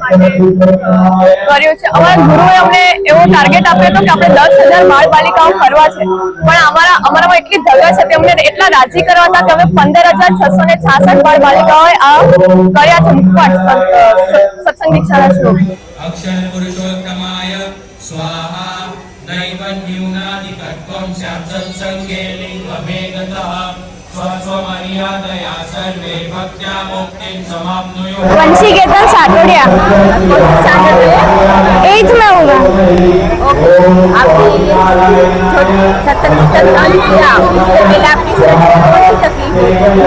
કરવા માટે કર્યું છે. અમારા ગુરુએ અમને એવો ટાર્ગેટ આપ્યો હતો કે આપણે 10,000 બાળ બાલિકાઓ કરવા છે, પણ અમારામાં એટલી ધગસ હતી, અમને એટલા રાજી કરવા હતા કે અમે 15,666 બાળ બાલિકાઓએ આ કર્યા છે મુખપાઠ સત્સંગ દીક્ષાના શ્લોક. અક્ષર પુરુષોત્તમાય સ્વાહા નૈવન્યુનાદિકત્વં સ્યાત્ સત્સંગે લિંગભેદતઃ સ્વસ્વમર્યાદયા સર્વે ભક્ત્યા મુક્તિં સમાપ્નુયુઃ. वंशी केतन साटोडिया 8th में होगा।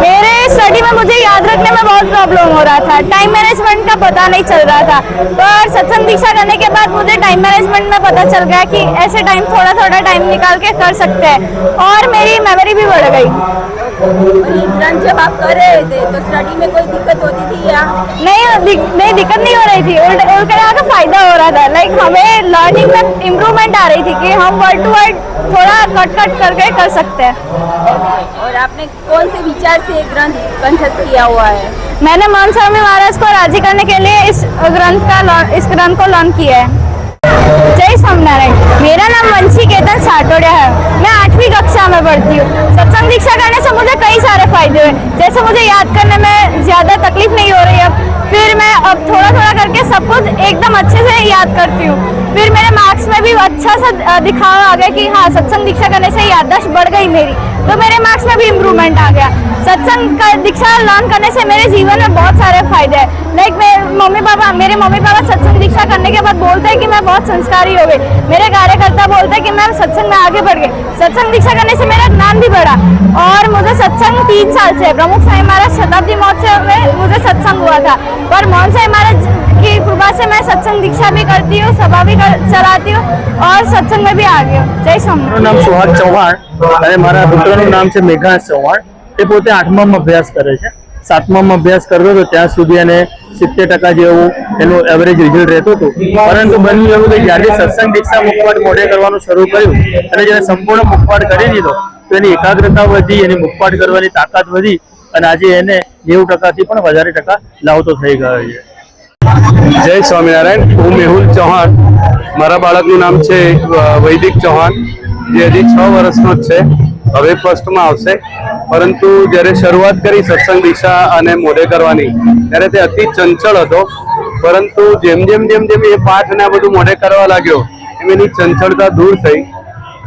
मेरे स्टडी में मुझे याद रखने में बहुत प्रॉब्लम हो रहा था, टाइम मैनेजमेंट का पता नहीं चल रहा था, पर सत्संग दीक्षा करने के बाद मुझे टाइम मैनेजमेंट में पता चल गया कि ऐसे टाइम थोड़ा थोड़ा टाइम निकाल के कर सकते हैं और मेरी मेमोरी भी बढ़ गई। ग्रंथ जब आप कर रहे थे तो स्टडी में कोई दिक्कत होती थी या नहीं दिक्कत नहीं हो रही थी, उल्टा का फायदा हो रहा था। लाइक हमें लर्निंग में इम्प्रूवमेंट आ रही थी कि हम वर्ड टू वर्ड थोड़ा कट करके कर सकते हैं। और आपने कौन से विचार से ग्रंथ कंठस्थ किया हुआ है? मैंने मोहन स्वामी महाराज को राजी करने के लिए इस ग्रंथ को लॉन्च किया है। जय स्वामीनारायण। मेरा नाम वंशी केतन साटोडिया है, मैं 8वीं कक्षा में पढ़ती हूँ। सत्संग दीक्षा करने से मुझे कई सारे फायदे हुए, जैसे मुझे याद करने में ज़्यादा तकलीफ नहीं हो रही है, फिर मैं अब थोड़ा थोड़ा करके सब कुछ एकदम अच्छे से याद करती हूँ। फिर मेरे मार्क्स में भी अच्छा सा दिखावा आ गया कि हाँ सत्संग दीक्षा करने से याददाश्त बढ़ गई मेरी, तो मेरे मार्क्स में भी इम्प्रूवमेंट आ गया। सत्संग दीक्षा लर्न करने से मेरे जीवन में बहुत सारे फायदे हैं। लाइक मेरे मम्मी पापा सत्संग दीक्षा करने के बाद बोलते हैं कि मैं बहुत संस्कारी हो गई। मेरे कार्यकर्ता बोलते हैं कि मैं सत्संग में आगे बढ़ गई। सत्संग दीक्षा करने से मेरा ज्ञान भी बढ़ा और मुझे सत्संग 3 साल से प्रमुख स्वामी महाराज शताब्दी महोत्सव में मुझे सत्संग हुआ था, पर मोहन स्वामी महाराज की कृपा से मैं सत्संग दीक्षा भी करती हूँ, सभा भी चलाती हूँ और सत्संग में भी आ गई हूँ। जय स्वामी। મારું નામ સુહાગ ચૌહાણ અને મારા પુત્રનું નામ છે મેઘાંશ ચૌહાણ. તે પોતે 8મામાં અભ્યાસ કરે છે. 7મામાં અભ્યાસ કરતો હતો ત્યાં સુધી એને 70% જેવું એનું એવરેજ રિઝલ્ટ રહેતું હતું, પરંતુ બન્યું એવું કે જ્યારે સત્સંગ દીક્ષા મુખપાઠ મોઢે કરવાનું શરૂ કર્યું અને જ્યારે સંપૂર્ણ મુખપાઠ કરી દીધો તો એની એકાગ્રતા વધી, એની મુખપાઠ કરવાની તાકાત વધી અને આજે એને 90%થી પણ વધારે ટકા લાવતો થઈ ગયો છે. જય સ્વામિનારાયણ. હું મેહુલ ચૌહાણ. મારા બાળકનું નામ છે વૈદિક ચૌહાણ, જે હજી 6 વર્ષનો જ છે, હવે ફર્સ્ટમાં આવશે. પરંતુ જ્યારે શરૂઆત કરી સત્સંગ દીક્ષા અને મોઢે કરવાની ત્યારે તે અતિ ચંચળ હતો, પરંતુ જેમ જેમ એ પાઠ અને આ બધું મોઢે કરવા લાગ્યો એમ એની ચંચળતા દૂર થઈ.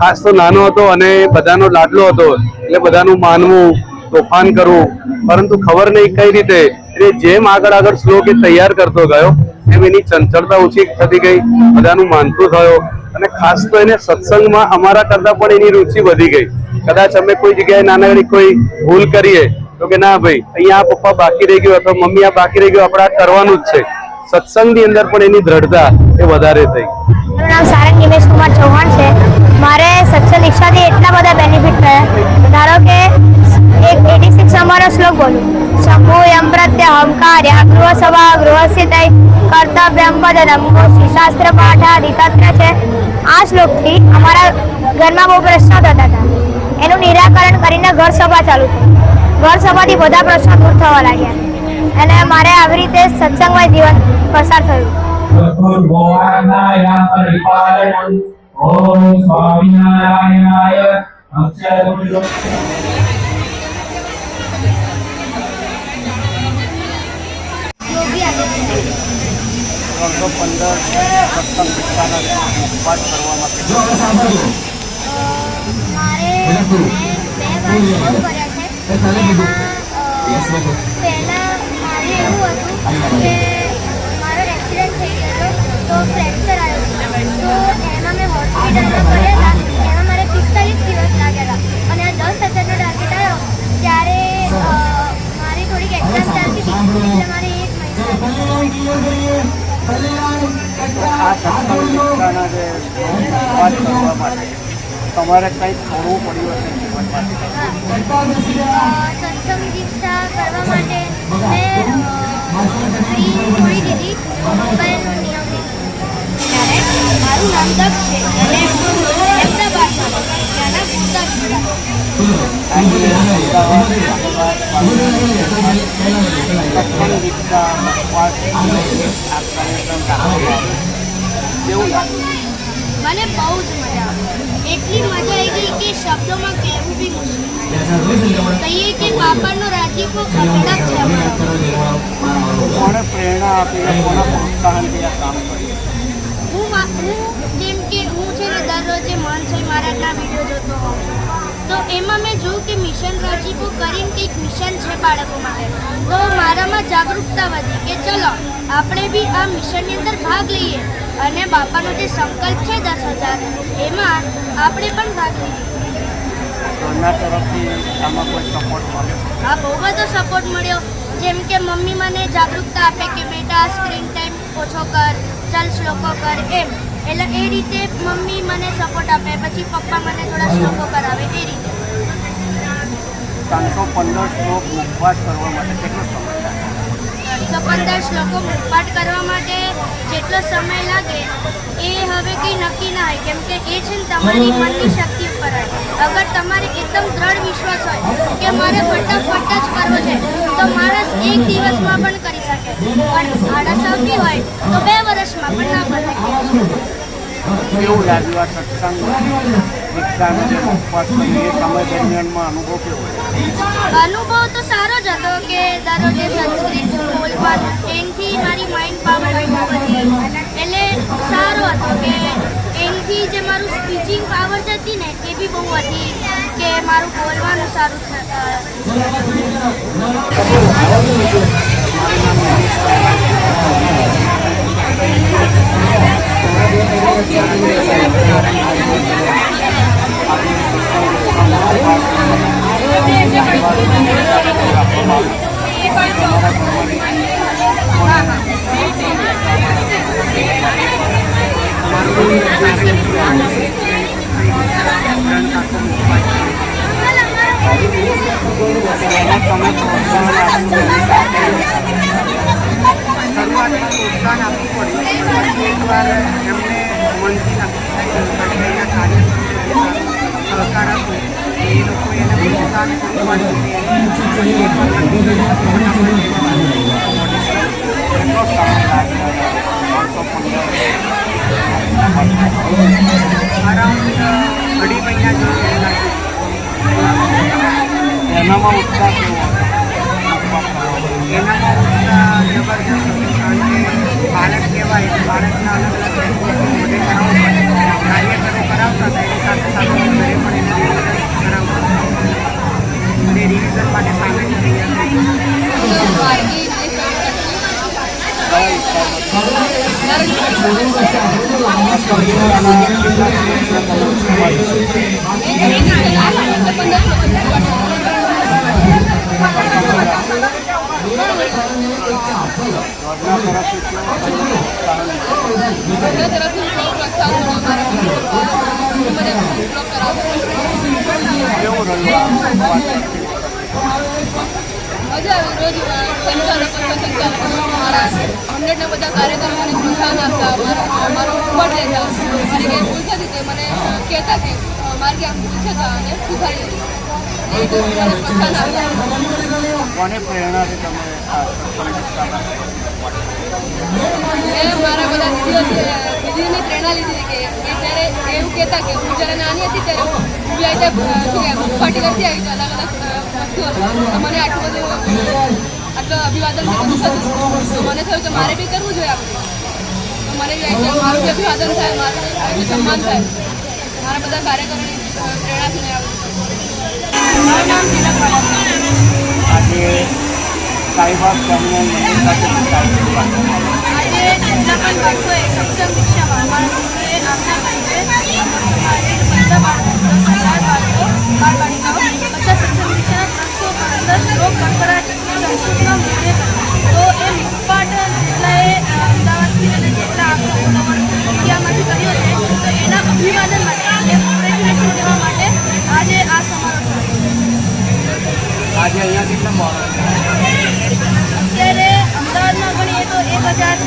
ખાસ તો નાનો હતો અને બધાનો લાડલો હતો, એટલે બધાનું માનવું, તોફાન કરવું, પરંતુ ખબર નહીં કઈ રીતે એટલે જેમ આગળ શ્લોક એ તૈયાર કરતો ગયો એમ એની ચંચળતા ઓછી થતી ગઈ, બધાનું માનતું થયો અને ખાસ તો એને સત્સંગમાં અમારા કરતા પણ એની રુચિ વધી ગઈ. કદાચ અમે કોઈ જગ્યાએ નાનકડી કોઈ ભૂલ કરીએ તો કે ના ભાઈ અહીંયા આ પપ્પા બાકી રહી ગયું અથવા મમ્મી આ બાકી રહી ગયું, આપણે આ કરવાનું જ છે. સત્સંગની અંદર પણ એની દ્રઢતા એ વધારે થઈ. મારું નામ સારંગ નિમેશ કુમાર ચૌહાણ છે. મારે સત્સંગ દીક્ષાથી એટલા બધા બેનિફિટ થયા. ધારો કે એક 86 નંબરનો શ્લોક બોલું, શંભુયમ પ્રત્યહંકાર્ય ગૃહ સભા ગૃહસ્થિતૈ કર્તવ્યમ પદનમ શાસ્ત્ર પાઠાદિ તત્ર છે. આ શ્લોકથી અમારા ઘરમાં બહુ પ્રશ્નો થતા હતા, એનું નિરાકરણ કરીને ઘર સભા ચાલુ થઈ. ઘર સભાથી બધા પ્રશ્નો દૂર થવા લાગ્યા અને મારે આવી રીતે સત્સંગમય જીવન પસાર થયું. ઓમ સ્વામિનારાયણાય. અક્ષર પહેલા મારે એવું હતું કે મારો એક્સિડન્ટ થઈ ગયો તો ફ્રેક્ચર આવ્યો તો એમાં મેં હોસ્પિટલમાં ગયેલા, એમાં મારે 45 દિવસ લાગ્યા હતા અને આ 10,000નો ટાર્ગેટ આવ્યો ત્યારે મારી થોડીક એક્ઝામ ચાલતી હતી એટલે મારે 1 મહિનો તમારે કંઈક છોડવું પડ્યું હશે જીવનમાંથી? સત્સંગ દીક્ષા કરવા માટે મેં ડ્રીમ છોડી દીધી, મોબાઈલનો નિયમ લીધો. મારું નામ દક્ષ છે અને હું અમદાવાદમાં ત્યાંના પૂરતા સત્સંગ દીક્ષા મને બહુ જ મજા આવી, એટલી મજા આવી ગઈ કે શબ્દોમાં કહેવું બી મુશ્કેલ. કહીએ કે બાપાનો રાજીપો અઢળક છે અમારા. કોણે પ્રેરણા આપી, કોના પ્રોત્સાહનથી આ કામ કર્યું? જેમ કે હું છે ને દરરોજે મનસાઈ મહારાજના વિડીયો જોતો હોઉં છું, તો એમાં મેં જોયું કે મિશન રાજીપો કરીને કંઈક મિશન છે બાળકો માટે. તો મારામાં જાગૃતતા વધી કે ચલો આપણે બી આ મિશનની અંદર ભાગ લઈએ અને બાપાનો જે સંકલ્પ છે 10,000 એમાં આપણે પણ ભાગ લઈએ. ઘરના તરફથી આમાં કોઈ સપોર્ટ મળ્યો? આ બહુ બધો સપોર્ટ મળ્યો. જેમ કે મમ્મી મને જાગૃતતા આપે કે બેટા સ્ક્રીન ટાઈમ ઓછો કર, ચાલ શ્લોકો કર એમ. એટલે એ રીતે મમ્મી મને સપોર્ટ આપે, પછી પપ્પા મને થોડા શ્લોકો કરાવે એ રીતે. 315 શ્લોક મુખવાસ કરવા માટે કેટલો સમય લાગે? 315 શ્લોકો મુખપાઠ કરવા માટે જેટલો સમય લાગે એ હવે કંઈ નક્કી ના હોય, કેમ કે એ છે ને તમારી મનની શક્તિ ઉપર હોય. અગર તમારે એકદમ દ્રઢ વિશ્વાસ હોય કે મારે ફટાફટ જ કરવો છે તો માણસ એક દિવસમાં પણ કરી શકે, પણ આળસ આવતી હોય તો 2 વર્ષમાં પણ ના બને. કેવું લાગ્યું આ સત્સંગ દીક્ષાનો જે ઉપવાસ કર્યો એ સમય દરમિયાનમાં અનુભવ કેવો? અનુભવ તો સારો જ હતો કે દરરોજે સંસ્કૃત બોલવાનું, એનાથી મારી માઇન્ડ પાવર બહુ વધી, એટલે સારો હતો કે એનાથી જે મારું સ્પીચિંગ પાવર જતી ને એ બી બહુ વધી, કે મારું બોલવાનું સારું શરૂઆતમાં પ્રોત્સાહન આપવું પડ્યું, પછી એકવાર એમને મનથી નક્કી થઈ ગયું કે અહીંયા કાર્ય સહકાર હતો એ લોકોએ એને પ્રોત્સાહન પૂરું કેટલો સમય લાગ્યો? અરાઉન્ડ 2.5 મહિના જેવું લાગ્યું. એનામાં ઉત્સાહ કેવો હતો? એનામાં ઉત્સાહ જબરજસ્ત હતો, કારણ કે બાળક કહેવાય, બાળકના અલગ અલગ મોઢે કરાવવું પડે, કાર્યકરો કરાવતા હતા એની સાથે સાથે ઘરે પણ એને રિવિઝન કરાવતા હતા. અને રિવિઝન માટે સામેની તૈયાર થઈ કેવું રહ્યું? મજા આવી. રોજ સંચાલકો મારા 100 બધા કાર્યકરોને પ્રોત્સાહન આપતા, અમારો ઉપર લેતા, મારી કંઈ ભૂલ થતી તે મને કહેતા કે મારી ક્યાંક ભૂલ છે અને સુધારી એ રીતે મને પ્રોત્સાહન આપતા. કોને પ્રેરણાથી તમે મેં મારા બધા દીદીની પ્રેરણા લીધી કે એ ત્યારે એવું કહેતા કે હું જ્યારે નાની હતી ત્યારે હું બી આવી શું કે પાર્ટી કરતી આવી તો અલગ અલગ વસ્તુઓ તો મને આટલું બધું અભિવાદન થતું તો મને થયું કે મારે બી કરવું જોઈએ આપણે, તો મને બી આવી મારું બી અભિવાદન થાય, મારું બી સન્માન થાય. મારા બધા કાર્યકરોની પ્રેરણાથી મેં આવું. મારું નામ તિલકવાલા. આજે સાઈબાબ સ્વામિનારાયણ મંદિર ખાતે આજે જેટલા પણ બાળકોએ સત્સંગ દીક્ષામાં અમારા ગુરુએ આજ્ઞા કરી છે, અમારે બધા બાળકો, 10,000 બાળકો, બાળબાલિકાઓ બધા સત્સંગ દીક્ષાના 315 શ્લોક પરંપરા સંસ્કૃતમાં મૂલ્ય તો એ મુખપાઠ જેટલાએ અમદાવાદથી અને જેટલા આખો ઇન્ડિયામાંથી કર્યો છે તો એના અભિવાદન માટે અને કોંગ્રેચ્યુલેશન દેવા માટે આજે આ સમારોહ છે. આજે અહીંયા કેટલા બાળકો? અત્યારે અમદાવાદમાં ગણીએ તો 1,000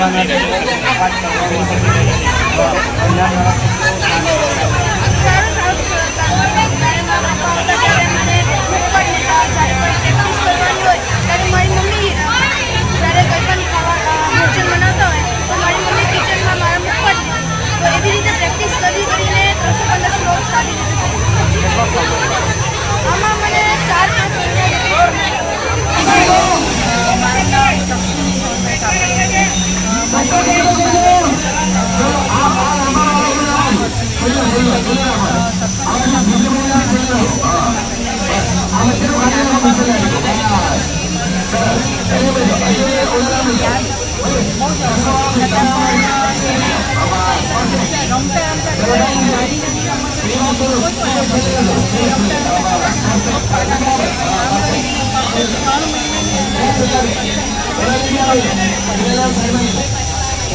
કરવાના છે, વાત કરવાનો છે. તો એના સારું સારું ત્યારે મારા પપ્પા હતા ત્યારે મને ઉપર લેતા જ્યારે કોઈ પ્રેક્ટિસ કરવાની હોય ત્યારે મારી મમ્મી જ્યારે કોઈ પણ ભોજન બનાવતા હોય તો મારી મમ્મી કિચનમાં મારા મૂકવા જ તો એવી રીતે પ્રેક્ટિસ કરીને 315 શ્લોક સારી રીતે આમાં મને 4-5 મારું નામ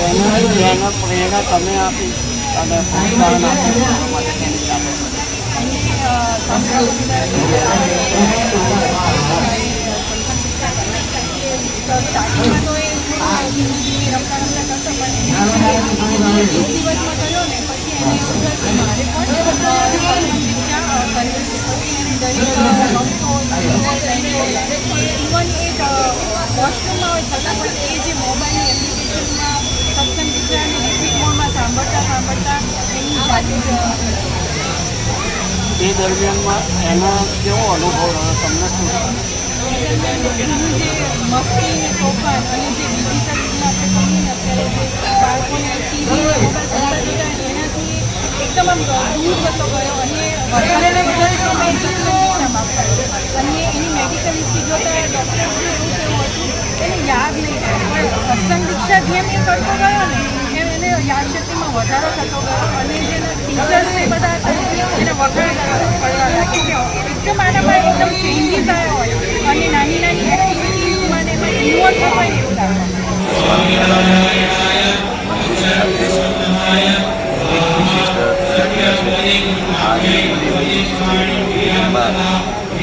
લક્ષ્મી એના પ્રેરણા તમે આપી અને પ્રોત્સાહન આપ્યું માટે કેન્દ્ર આપો. વોશરૂમમાં હોય છતાં પણ એ જે મોબાઈલની એપ્લિકેશનમાં સત્સંગ દીકરાને રિપીટ મોડમાં સાંભળતા એની જાતે એ દરમિયાનમાં એનો કેવો અનુભવ રહ્યો તમને શું એનું જે મસ્તી ને તોફાન અને જે ડિજિટલ યુગમાં આપણે કહીએ ને અત્યારે જે બાળકોને ટીવી મોબાઈલ જોતા જોતા એનાથી એકદમ આમ દૂર જતો ગયો અને વધારે ને વધારે સમય શિક્ષામાં આપ્યો અને એની મેડિકલ હિસ્ટ્રી જોતા ડૉક્ટર્સનું એવું કેવું હતું એને યાદ નહીં રહે પણ સત્સંગ દીક્ષા જેમ એ કરતો ગયો ને એમ એને યાદશક્તિમાં વધારો થતો ગયો અને જેના ટીચર્સ ને બધા હતા એને વખાણ પડવા લાગે કે એકદમ આનામાં એકદમ ચેન્જીસ આવ્યા હોય અને નાની નાની એક્ટિવિટીઝમાં ને એમાં ઇન્વોલ્વ થવાય એવું લાગે.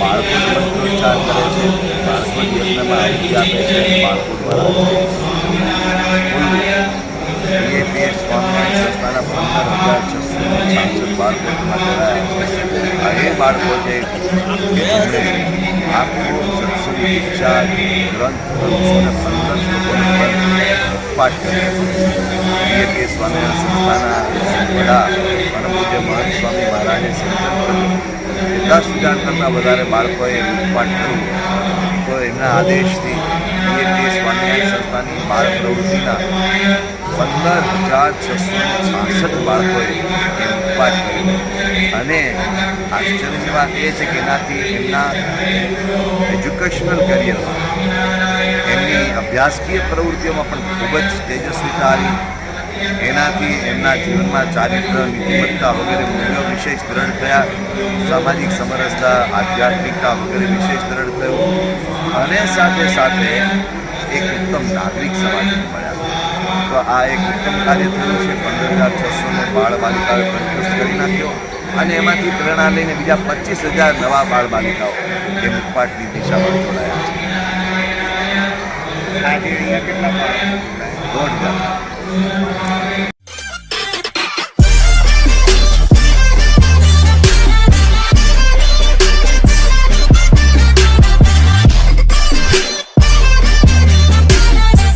બાળકોને પ્રોત્સાહન કરે છે, બાળકોની યજ્ઞમાં આહુતિ આપે છે, બાળકો દ્વારા BAPS સ્વામિનારાયણ સંસ્થાના 15,666 બાળકો એમાં જોડાયા છે. અને એ બાળકો જે આખો સત્સંગ દીક્ષા ગ્રંથ 315 પાઠ કરે છે. BAPS સ્વામિનારાયણ સંસ્થાના વડા પરમ પૂજ્ય મહંત સ્વામી મહારાજે સંકલ્પ કર્યો 10,000 કરતાં વધારે બાળકોએ પાઠ કર્યું તો એમના આદેશથી BAPS સ્વામિનારાયણ સંસ્થાની બાળ પ્રવૃત્તિના 15,666 બાળકોએ પાઠ કર્યો. અને આશ્ચર્યની વાત એ છે કે એનાથી એમના એજ્યુકેશનલ કરિયરમાં એમની અભ્યાસકીય પ્રવૃત્તિઓમાં પણ ખૂબ જ તેજસ્વીતા આવી. એનાથી એમના જીવનમાં ચારિત્ર નીતિમત્તા વગેરે મૂલ્યો વિશેષ દ્રઢ થયા, સામાજિક સમરસતા આધ્યાત્મિકતા વગેરે વિશેષ દ્રઢ થયું અને સાથે સાથે એક ઉત્તમ નાગરિક સમાજ મળ્યા. તો આ એક ઉત્તમ કાર્ય થયું છે. 15,600 બાળ બાલિકાઓએ તંદુરસ્ત કરી નાખ્યો અને એમાંથી પ્રેરણા લઈને બીજા 25,000 નવા બાળ બાલિકાઓ એ મુખપાટની દિશામાં જોડાયા છે. આજે અહીંયા કેટલા બાળકો? 1,500.